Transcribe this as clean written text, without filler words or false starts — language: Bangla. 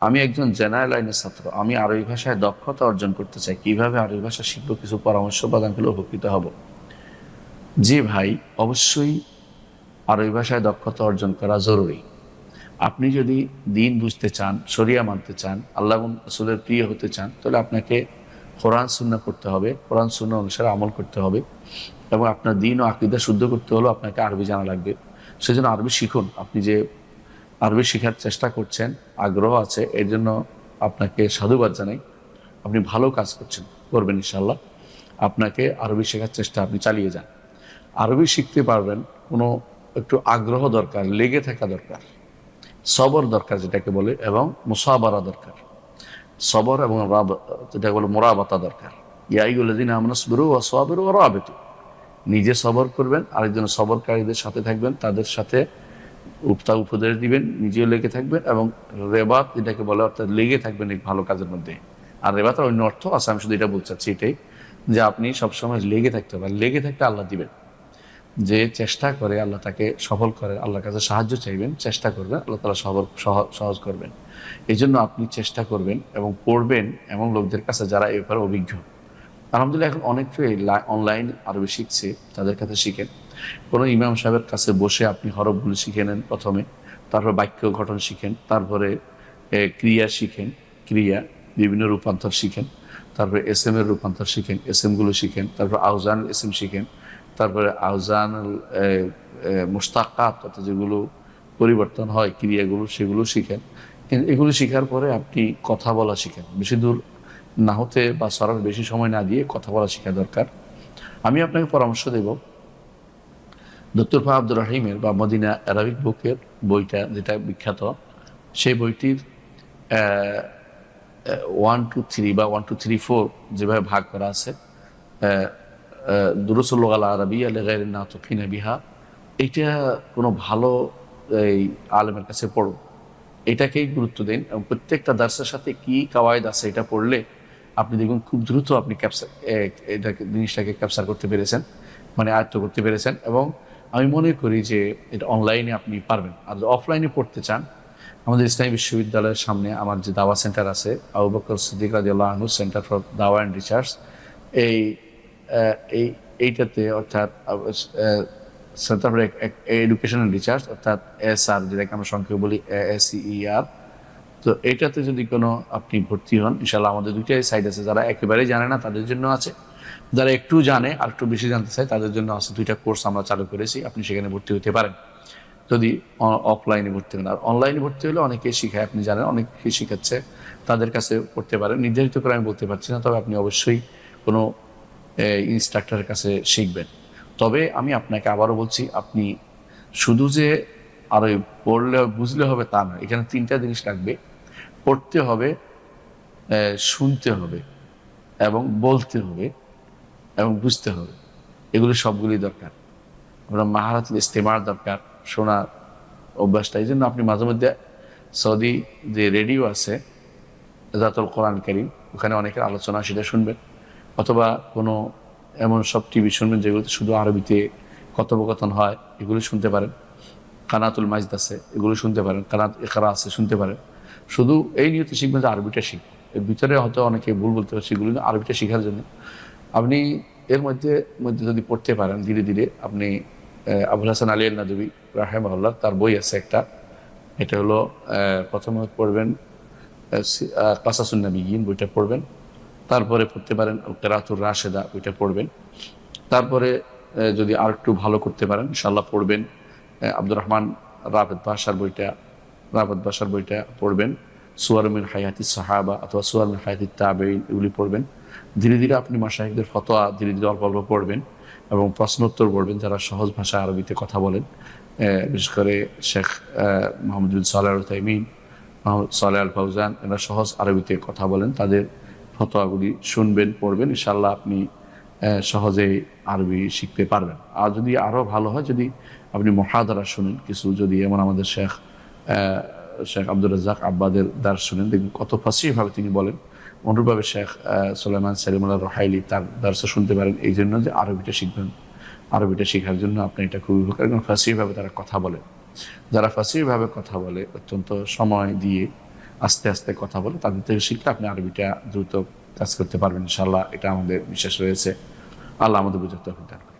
আমি একজন জেনারেল লাইনের ছাত্র, আমি আরবি ভাষায় দক্ষতা অর্জন করতে চাই, কিভাবে আরবি ভাষা শিখবো, কিছু পরামর্শ প্রদান করলে উপকৃত হব। জি ভাই, অবশ্যই আরবি ভাষায় দক্ষতা অর্জন করা জরুরি। আপনি যদি দিন বুঝতে চান, শরিয়া মানতে চান, আল্লাহ এবং রাসূলের প্রিয় হতে চান, তাহলে আপনাকে কোরআন সুন্নাহ পড়তে হবে, কোরআন সুন্নাহ অনুসারে আমল করতে হবে, এবং আপনার দিন ও আকীদা শুদ্ধ করতে হলেও আপনাকে আরবি জানা লাগবে। সেজন্য আরবি শিখুন। আপনি যে আরবি শেখার চেষ্টা করছেন, আগ্রহ আছে, এর জন্য আপনাকে সাধুবাদ জানাই। আপনি ভালো কাজ করবেন ইনশাল্লাহ। আপনাকে আরবি শেখার চেষ্টা আপনি চালিয়ে যান। আরবি শিখতে পারবেন, কোনো একটু আগ্রহ দরকার, লেগে থাকা দরকার, সবর দরকার যেটাকে বলে, এবং মুসাবারা দরকার। সবর এবং যেটাকে বলে মোরাবাতা দরকার। ইয়া আইয়ুহাল্লাযীনা আমানু ইসবিরু ওয়া সাবিরু ওয়া রাবিতু। নিজে সবর করবেন, আরেকজন সবরকারীদের সাথে থাকবেন, তাদের সাথে উপদেশ দিবেন, নিজেও লেগে থাকবেন, এবং রেবাত যেটাকে বলে, অর্থাৎ লেগে থাকবেন এই ভালো কাজের মধ্যে। আর রেবাতের অন্য অর্থ আছে, আমি শুধু এটা বলতে চাচ্ছি এটাই, যে আপনি সবসময় লেগে থাকতে হবে। লেগে থাকতে আল্লাহ দিবেন। যে চেষ্টা করে আল্লাহ তাকে সফল করে, আল্লাহর কাছে সাহায্য চাইবেন, চেষ্টা করবেন, আল্লাহ তাআলা সহজ করবেন। এই জন্য আপনি চেষ্টা করবেন এবং পড়বেন এমন লোকদের কাছে যারা এ ব্যাপারে অভিজ্ঞ। আলহামদুলিল্লাহ, এখন অনেকেই অনলাইন আরবি শিখছে, তাদের কাছে শিখেন। কোনো ইমাম সাহেবের কাছে বসে আপনি হরফগুলো শিখে নেন প্রথমে, তারপর বাক্য গঠন শিখেন, তারপরে ক্রিয়া শিখেন, ক্রিয়া বিভিন্ন রূপান্তর শিখেন, তারপরে এসএম এর রূপান্তর শিখেন, এসএমগুলো শিখেন, তারপর আউজান এসএম শিখেন, তারপরে আউজান মুশতাকাত, অর্থাৎ যেগুলো পরিবর্তন হয় ক্রিয়াগুলো, সেগুলো শিখেন। এগুলো শিখার পরে আপনি কথা বলা শিখেন। বেশি দূর না হতে বা সরার বেশি সময় না দিয়ে কথা বলা শেখা দরকার। আমি আপনাকে পরামর্শ দেব, ডক্টর ফাহ আব্দুর রাহিমের বা মদিনা অ্যারাবিক বুকের বইটা, যেটা বিখ্যাত, সেই বইটির 1 2 3 বা 1 2 3 4 যেভাবে ভাগ করা আছে, দুরুসুল লুগাল আরাবিয়্যা লিগাইরিন নাতিকিনা বিহা, এইটা কোনো ভালো এই আলেমের কাছে পড়ুন। এটাকেই গুরুত্ব দিন, এবং প্রত্যেকটা দার্সের সাথে কি কাওয়ায়েদ আছে এটা পড়লে আপনি দেখুন খুব দ্রুত আপনি জিনিসটাকে ক্যাপচার করতে পেরেছেন, মানে আয়ত্ত করতে পেরেছেন। এবং আমি মনে করি যে এটা অনলাইনে আপনি পারবেন। আর অফলাইনে পড়তে চান, আমাদের ইসলামী বিশ্ববিদ্যালয়ের সামনে আমার যে দাওয়া সেন্টার আছে, আবু বকর সিদ্দিক রাদিয়াল্লাহু আনহু সেন্টার ফর দাওয়া অ্যান্ড রিসার্চ, এই এই এইটাতে, অর্থাৎ centre for education and research, অর্থাৎ এসআর, যেটাকে আমরা সংক্ষেপে বলি ASER। তো এইটাতে যদি কোনো আপনি ভর্তি হন, ইনশাল্লাহ আমাদের দুইটাই সাইট আছে। যারা একেবারেই জানে না তাদের জন্য আছে, যারা একটু জানে আর একটু বেশি জানতে চায় তাদের জন্য আছে। দুইটা কোর্স আমরা চালু করেছি, আপনি সেখানে ভর্তি হতে পারেন যদি অফলাইনে ভর্তি হন। আর অনলাইনে ভর্তি হলে অনেকেই শিখায়, আপনি জানেন, অনেকেই শিখাচ্ছে, তাদের কাছে পড়তে পারেন। নির্ধারিত করে আমি বলতে পারছি না, তবে আপনি অবশ্যই কোনো ইনস্ট্রাক্টরের কাছে শিখবেন। তবে আমি আপনাকে আবারও বলছি, আপনি শুধু যে আরো পড়লে বুঝলে হবে তা না, এখানে 3টা জিনিস লাগবে। পড়তে হবে, শুনতে হবে, এবং বলতে হবে, এবং বুঝতে হবে। এগুলো সবগুলি দরকার। আমরা মাহারাতুল ইস্তেমার দরকার, শোনার অভ্যাসটা। এই জন্য আপনি মাঝে মধ্যে সৌদি যে রেডিও আছে, জাতুল কোরআন কারীম, ওখানে অনেকের আলোচনা, সেটা শুনবেন। অথবা কোনো এমন সব টিভি শুনবেন যেগুলোতে শুধু আরবিতে কথোপকথন হয়, এগুলো শুনতে পারেন। কানাতুল মাজিদ আছে, এগুলো শুনতে পারেন। কানাত ইকরা আছে, শুনতে পারেন। শুধু এই নিয়তে শিখবেন যে আরবিটা শিখবেন। এর ভিতরে হয়তো অনেকে ভুল বলতে পারে, সেগুলো আরবিটা শেখার জন্য আপনি এর মধ্যে মধ্যে যদি পড়তে পারেন ধীরে ধীরে। আপনি আবুল হাসান আলী আল নাদবী রাহিমাহুল্লাহ, তার বই আছে একটা, এটা হলো প্রথমে পড়বেন কাসাসুন নবিয়্যিন, বইটা পড়বেন। তারপরে পড়তে পারেন কিরাআতুর রাশেদা, ওইটা পড়বেন। তারপরে যদি আর একটু ভালো করতে পারেন ইনশাআল্লাহ পড়বেন আব্দুর রহমান রাফেদ বাশার বইটা পড়বেন। সুয়ার মিন হায়াতিস সাহাবা অথবা সুয়ার মিন হায়াতিত তাবেঈন, এগুলি পড়বেন। ধীরে ধীরে আপনি মাশায়েখদের ফতোয়া ধীরে ধীরে অল্প অল্প পড়বেন, এবং প্রশ্নোত্তর পড়বেন যারা সহজ ভাষা আরবিতে কথা বলেন। বিশেষ করে শেখ মোহাম্মদ বিন সালেহ আল উসাইমিন, মোহাম্মদ সালেহ আল ফাউজান, এরা সহজ আরবিতে কথা বলেন। তাদের ফতোয়াগুলি শুনবেন, পড়বেন। ইনশাআল্লাহ আপনি সহজেই আরবি শিখতে পারবেন। আর যদি আরও ভালো হয়, যদি আপনি মুহাদারা শুনেন কিছু, যদি এমন আমাদের শেখ আব্দুর রাজ্জাক আব্বাদের দার্স শুনেন, দেখবেন কত ফাসিহভাবে তিনি বলেন। অনুরূপভাবে শেখ সুলাইমান সালিমুল্লাহ রহাইলি, তার দার্সও শুনতে পারেন। এই জন্য যে আরবিটা শিখবেন, আরবিটা শেখার জন্য আপনি এটা খুবই উপকার, কারণ ফাসিহভাবে তারা কথা বলে। যারা ফাসিহভাবে কথা বলে, অত্যন্ত সময় দিয়ে আস্তে আস্তে কথা বলে তাদের থেকে শিখলে আপনি আরবিটা দ্রুত কাজ করতে পারবেন ইনশাআল্লাহ। এটা আমাদের বিশ্বাস রয়েছে। আল্লাহ আমাদের বুঝতে হবে।